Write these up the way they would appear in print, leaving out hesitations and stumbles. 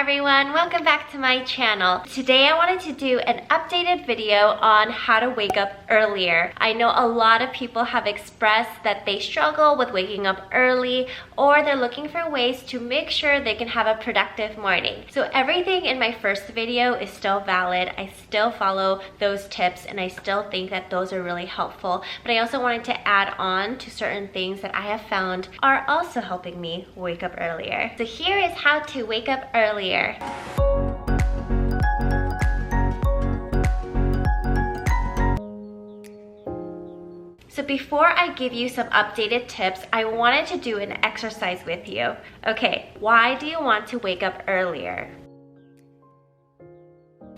everyone, welcome back to my channel. Today I wanted to do an updated video on how to wake up earlier. I know a lot of people have expressed that they struggle with waking up early, or they're looking for ways to make sure they can have a productive morning. So everything in my first video is still valid. I still follow those tips and I still think that those are really helpful. But I also wanted to add on to certain things that I have found are also helping me wake up earlier. So here is how to wake up earlier. So before I give you some updated tips, I wanted to do an exercise with you. Okay, why do you want to wake up earlier?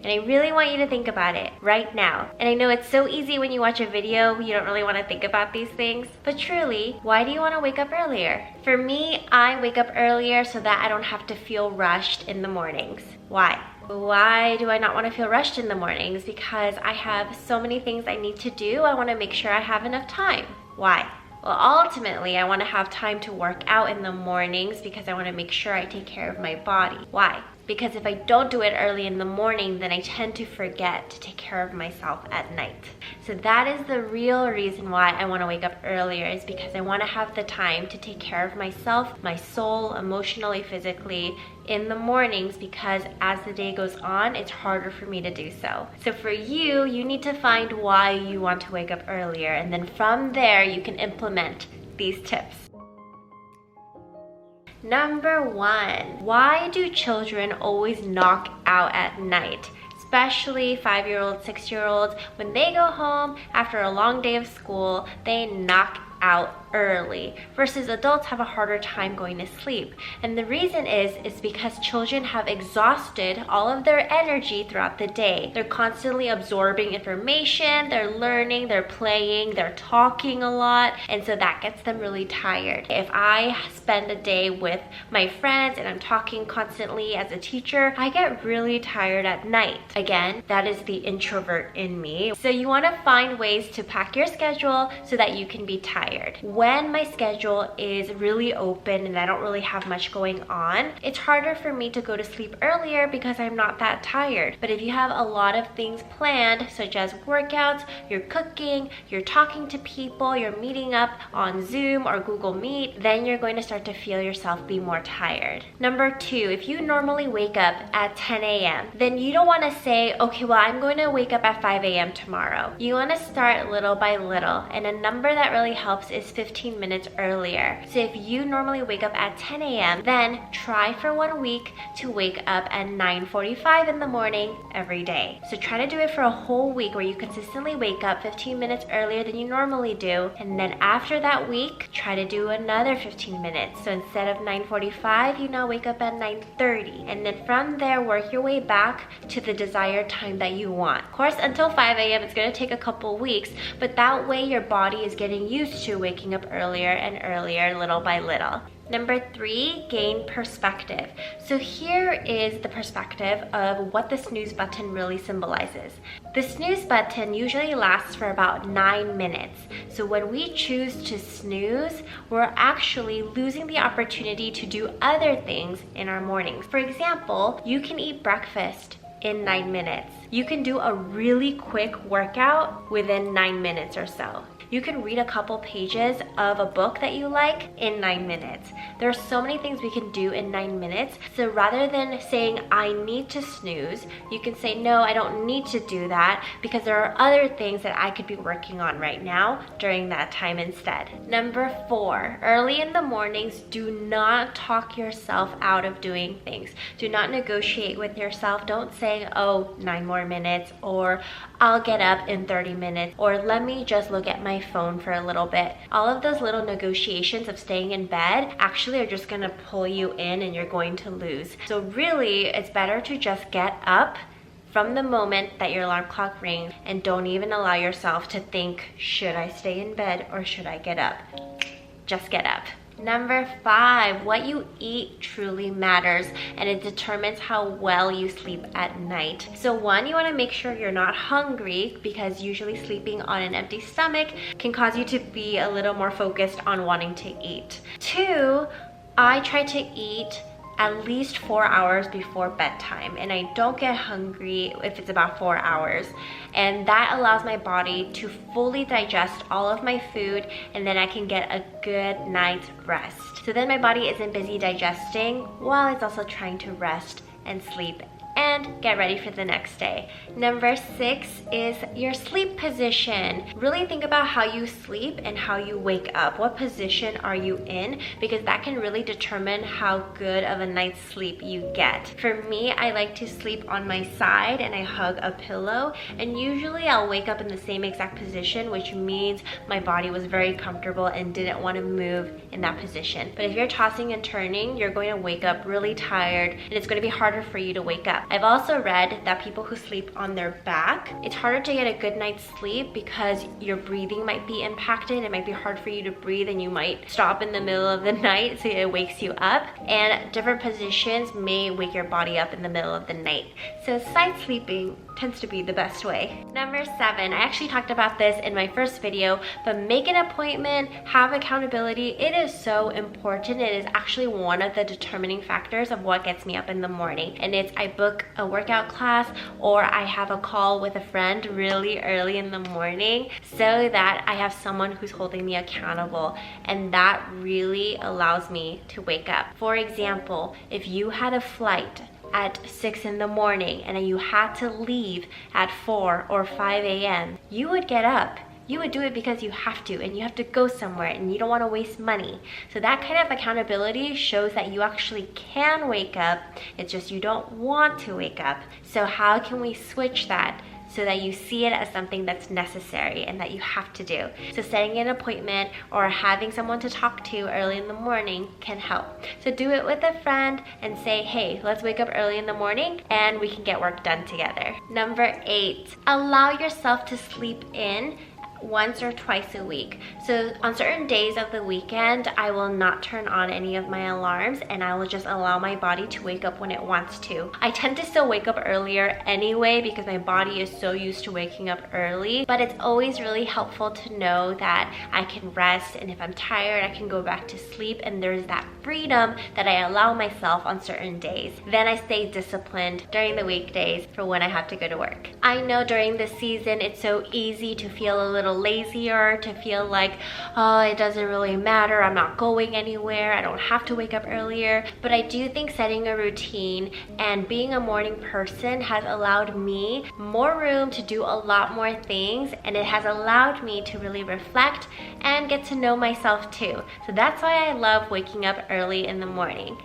And I really want you to think about it right now. And I know it's so easy when you watch a video, you don't really want to think about these things. But truly, why do you want to wake up earlier? For me, I wake up earlier so that I don't have to feel rushed in the mornings. Why? Why do I not want to feel rushed in the mornings? Because I have so many things I need to do. I want to make sure I have enough time. Why? Well, ultimately, I want to have time to work out in the mornings because I want to make sure I take care of my body. Why? Because if I don't do it early in the morning, then I tend to forget to take care of myself at night. So that is the real reason why I want to wake up earlier, is because I want to have the time to take care of myself, my soul, emotionally, physically, in the mornings, because as the day goes on, it's harder for me to do so. So for you, you need to find why you want to wake up earlier, and then from there, you can implement these tips. Number 1, why do children always knock out at night? Especially 5-year-olds, 6-year-olds, when they go home after a long day of school, they knock out early, versus adults have a harder time going to sleep. And the reason is because children have exhausted all of their energy throughout the day. They're constantly absorbing information, they're learning, they're playing, they're talking a lot, and so that gets them really tired. If I spend a day with my friends and I'm talking constantly as a teacher, I get really tired at night. Again, that is the introvert in me. So you want to find ways to pack your schedule so that you can be tired. When my schedule is really open and I don't really have much going on, it's harder for me to go to sleep earlier because I'm not that tired. But if you have a lot of things planned, such as workouts, you're cooking, you're talking to people, you're meeting up on Zoom or Google Meet, then you're going to start to feel yourself be more tired. Number 2, if you normally wake up at 10 a.m., then you don't want to say, okay, well, I'm going to wake up at 5 a.m. tomorrow. You want to start little by little, and a number that really helps is 15 minutes earlier. So if you normally wake up at 10 a.m., then try for 1 week to wake up at 9:45 in the morning every day. So try to do it for a whole week where you consistently wake up 15 minutes earlier than you normally do. And then after that week, try to do another 15 minutes. So instead of 9:45, you now wake up at 9:30. And then from there, work your way back to the desired time that you want. Of course, until 5 a.m., it's going to take a couple weeks, but that way your body is getting used to waking up earlier and earlier, little by little. Number 3, gain perspective. So here is the perspective of what the snooze button really symbolizes. The snooze button usually lasts for about 9 minutes. So when we choose to snooze, we're actually losing the opportunity to do other things in our mornings. For example, you can eat breakfast in 9 minutes. You can do a really quick workout within 9 minutes or so. You can read a couple pages of a book that you like in 9 minutes. There are so many things we can do in 9 minutes. So rather than saying, I need to snooze, you can say, no, I don't need to do that because there are other things that I could be working on right now during that time instead. Number 4, early in the mornings, do not talk yourself out of doing things. Do not negotiate with yourself. Don't say, oh, 9 more minutes, or I'll get up in 30 minutes, or let me just look at my phone for a little bit. All of those little negotiations of staying in bed actually are just gonna pull you in and you're going to lose. So really, it's better to just get up from the moment that your alarm clock rings and don't even allow yourself to think, should I stay in bed or should I get up? Just get up. Number 5, what you eat truly matters, and it determines how well you sleep at night. So 1, you want to make sure you're not hungry, because usually sleeping on an empty stomach can cause you to be a little more focused on wanting to eat. 2, I try to eat at least 4 hours before bedtime, and I don't get hungry if it's about 4 hours. And that allows my body to fully digest all of my food, and then I can get a good night's rest. So then my body isn't busy digesting while it's also trying to rest and sleep and get ready for the next day. Number 6 is your sleep position. Really think about how you sleep and how you wake up. What position are you in? Because that can really determine how good of a night's sleep you get. For me, I like to sleep on my side and I hug a pillow, and usually I'll wake up in the same exact position, which means my body was very comfortable and didn't want to move in that position. But if you're tossing and turning, you're going to wake up really tired and it's going to be harder for you to wake up. I've also read that people who sleep on their back, it's harder to get a good night's sleep because your breathing might be impacted. It might be hard for you to breathe and you might stop in the middle of the night, so it wakes you up. And different positions may wake your body up in the middle of the night. So side sleeping tends to be the best way. Number 7, I actually talked about this in my first video, but make an appointment, have accountability. It is so important. It is actually one of the determining factors of what gets me up in the morning. And it's I book a workout class or I have a call with a friend really early in the morning so that I have someone who's holding me accountable, and that really allows me to wake up. For example, if you had a flight at 6 in the morning and you had to leave at 4 or 5 a.m., you would get up. You would do it because you have to, and you have to go somewhere and you don't want to waste money. So that kind of accountability shows that you actually can wake up. It's just you don't want to wake up. So how can we switch that so that you see it as something that's necessary and that you have to do? So setting an appointment or having someone to talk to early in the morning can help. So do it with a friend and say, hey, let's wake up early in the morning and we can get work done together. Number 8, allow yourself to sleep in once or twice a week. So on certain days of the weekend, I will not turn on any of my alarms and I will just allow my body to wake up when it wants to. I tend to still wake up earlier anyway because my body is so used to waking up early, but it's always really helpful to know that I can rest, and if I'm tired, I can go back to sleep, and there's that freedom that I allow myself on certain days. Then I stay disciplined during the weekdays for when I have to go to work. I know during this season, it's so easy to feel a little lazier, to feel like, oh, it doesn't really matter, I'm not going anywhere, I don't have to wake up earlier. But I do think setting a routine and being a morning person has allowed me more room to do a lot more things, and it has allowed me to really reflect and get to know myself too. So that's why I love waking up early in the morning.